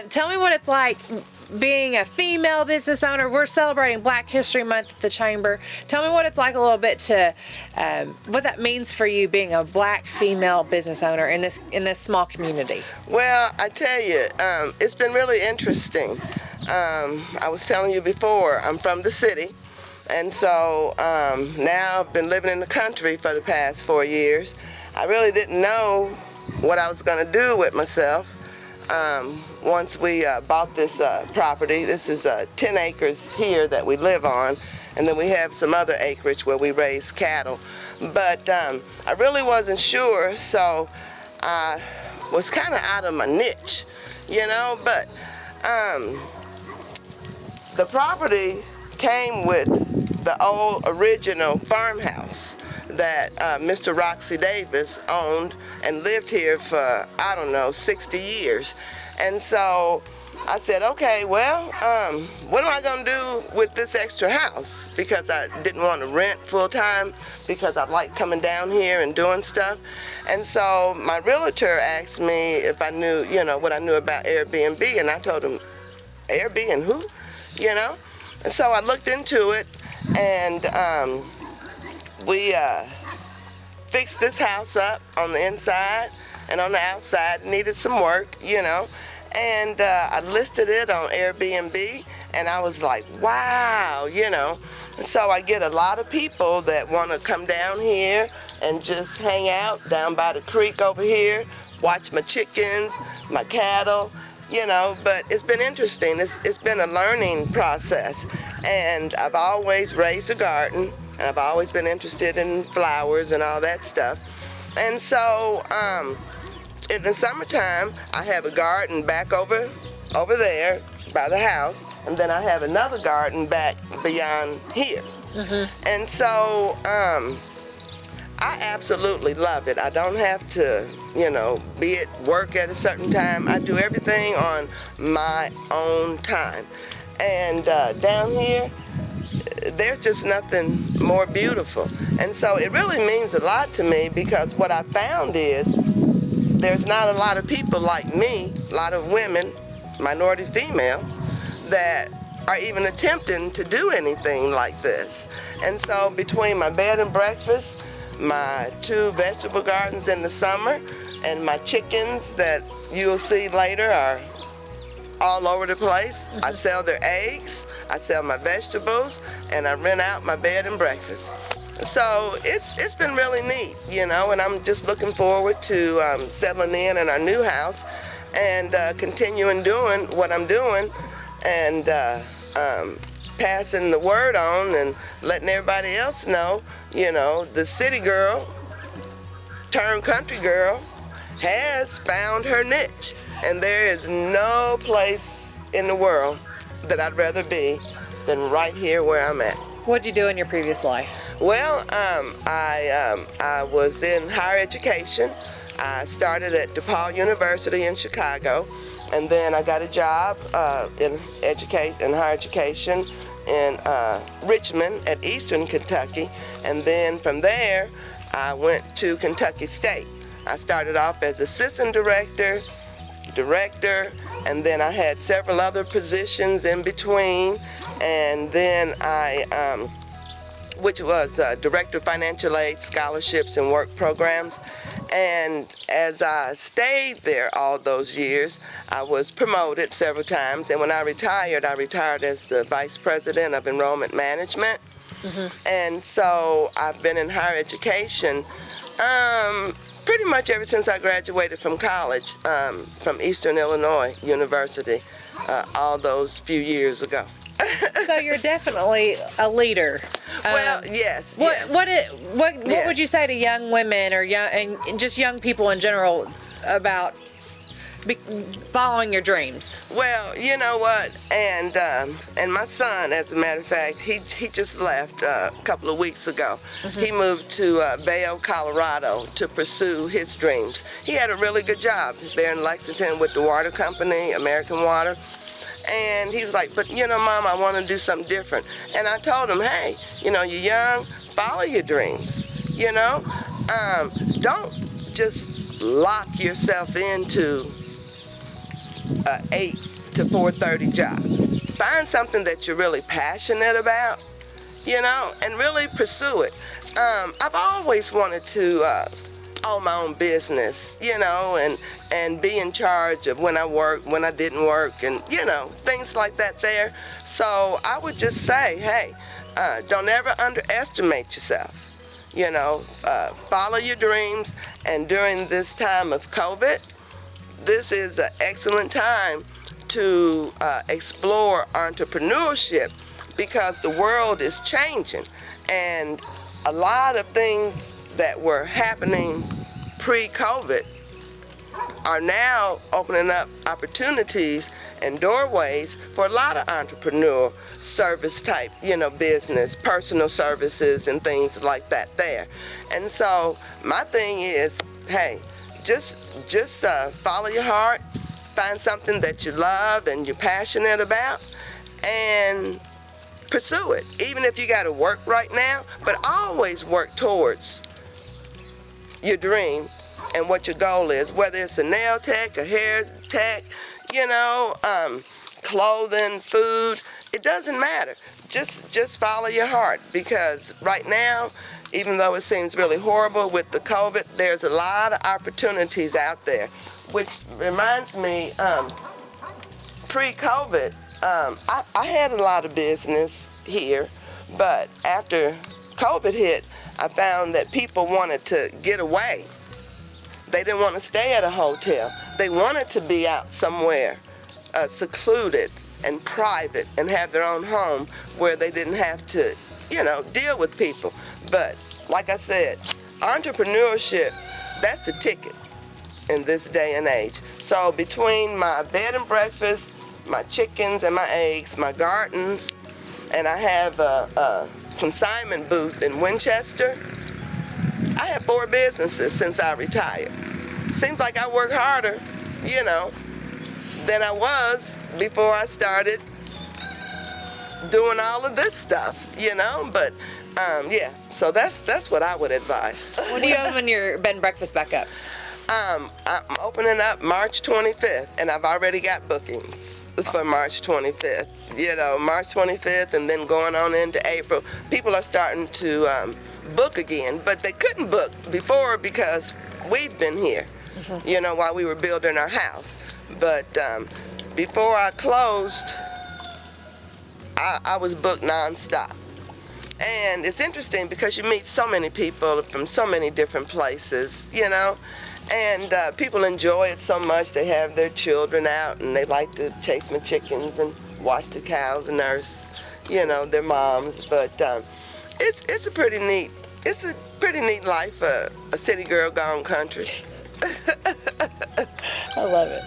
Tell me what it's like being a female business owner. We're celebrating Black History Month at the Chamber. Tell me what it's like a little bit to what that means for you being a Black female business owner in this small community. Well, I tell you, it's been really interesting. I was telling you before, I'm from the city, and so now I've been living in the country for the past 4 years. I really didn't know what I was going to do with myself. Once we bought this property, this is 10 acres here that we live on, and then we have some other acreage where we raise cattle. But I really wasn't sure, so I was kind of out of my niche, you know, but the property came with the old original farmhouse that Mr. Roxy Davis owned and lived here for, I don't know, 60 years. And so I said, okay, well, what am I going to do with this extra house? Because I didn't want to rent full time, because I like coming down here and doing stuff. And so my realtor asked me if I knew, you know, what I knew about Airbnb, and I told him, Airbnb who? You know? And so I looked into it, and we fixed this house up on the inside, and on the outside it needed some work, you know. And I listed it on Airbnb, and I was like, wow, you know. And so I get a lot of people that want to come down here and just hang out down by the creek over here, watch my chickens, my cattle, you know. But it's been interesting. It's been a learning process, and I've always raised a garden, and I've always been interested in flowers and all that stuff. And so in the summertime, I have a garden back over there by the house, and then I have another garden back beyond here. Mm-hmm. And so I absolutely love it. I don't have to, you know, be at work at a certain time. I do everything on my own time. And down here, there's just nothing more beautiful. And so it really means a lot to me, because what I found is there's not a lot of people like me, a lot of women, minority female, that are even attempting to do anything like this. And so between my bed and breakfast, my 2 vegetable gardens in the summer, and my chickens that you'll see later are all over the place. I sell their eggs, I sell my vegetables, and I rent out my bed and breakfast. So it's been really neat, you know, and I'm just looking forward to settling in our new house and continuing doing what I'm doing, and passing the word on and letting everybody else know, you know, the city girl turned country girl has found her niche, and there is no place in the world that I'd rather be than right here where I'm at. What'd you do in your previous life? Well, I was in higher education. I started at DePaul University in Chicago, and then I got a job in higher education in Richmond at Eastern Kentucky, and then from there I went to Kentucky State. I started off as assistant director, and then I had several other positions in between, and then I which was Director of Financial Aid, Scholarships, and Work Programs. And as I stayed there all those years, I was promoted several times. And when I retired as the Vice President of Enrollment Management. Mm-hmm. And so I've been in higher education pretty much ever since I graduated from college, from Eastern Illinois University, all those few years ago. So you're definitely a leader. Well, yes. What would you say to young women or just young people in general about following your dreams? Well, you know what, and my son, as a matter of fact, he just left a couple of weeks ago. Mm-hmm. He moved to Vail, Colorado to pursue his dreams. He had a really good job there in Lexington with the water company, American Water. And he's like, but you know, Mom, I want to do something different. And I told him, hey, you know, you're young, follow your dreams, you know. Don't just lock yourself into a 8 to 4:30 job. Find something that you're really passionate about, and really pursue it. I've always wanted to own my own business, and be in charge of when I worked, when I didn't work, and, things like that there. So I would just say, hey, don't ever underestimate yourself. Follow your dreams, and during this time of COVID, this is an excellent time to explore entrepreneurship, because the world is changing, and a lot of things that were happening pre-COVID are now opening up opportunities and doorways for a lot of entrepreneur service type, business, personal services and things like that there. And so my thing is, hey, just follow your heart, find something that you love and you're passionate about, and pursue it. Even if you got to work right now, but always work towards your dream and what your goal is, whether it's a nail tech, a hair tech, clothing, food, it doesn't matter. Just follow your heart, because right now, even though it seems really horrible with the COVID, there's a lot of opportunities out there, which reminds me, pre-COVID, I had a lot of business here, but after COVID hit, I found that people wanted to get away. They didn't want to stay at a hotel. They wanted to be out somewhere secluded and private and have their own home where they didn't have to, deal with people. But like I said, entrepreneurship, that's the ticket in this day and age. So between my bed and breakfast, my chickens and my eggs, my gardens, and I have a consignment booth in Winchester, I have 4 businesses since I retired. Seems like I work harder, than I was before I started doing all of this stuff, but yeah, so that's what I would advise. When do you open your bed and breakfast back up? I'm opening up March 25th, and I've already got bookings for March 25th. March 25th, and then going on into April. People are starting to book again, but they couldn't book before because we've been here, while we were building our house. But before I closed, I was booked nonstop. And it's interesting because you meet so many people from so many different places, and people enjoy it so much. They have their children out, and they like to chase my chickens and watch the cows and nurse, their moms. But it's a pretty neat life for a city girl gone country. I love it.